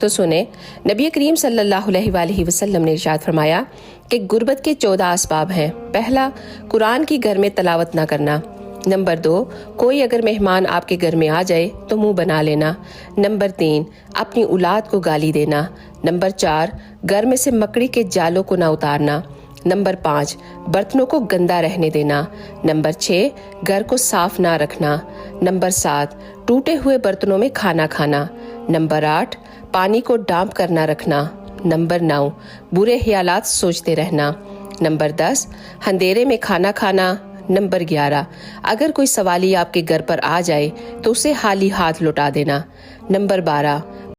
तो सुने, नबी करीम सल्लल्लाहु अलैहि वसल्लम ने इरशाद फरमाया कि गुर्बत के 14 असबाब हैं। पहला, कुरान की घर में तलावत ना करना। नंबर 2, कोई अगर मेहमान आपके घर में आ जाए तो मुंह बना लेना। नंबर 3, अपनी औलाद को गाली देना। नंबर 4, घर में से मकड़ी के जालों को ना उतारना। नंबर 5, बर्तनों को गंदा रहने देना। नंबर 6, घर को साफ ना रखना। नंबर 7, टूटे हुए बर्तनों में खाना खाना। नंबर 8, पानी को डांप कर ना रखना। नंबर 9, बुरे ख्यालात सोचते रहना। नंबर 10, अंधेरे में खाना खाना। नंबर 11, अगर कोई सवाली आपके घर पर आ जाए तो उसे खाली हाथ लौटा देना। नंबर 12,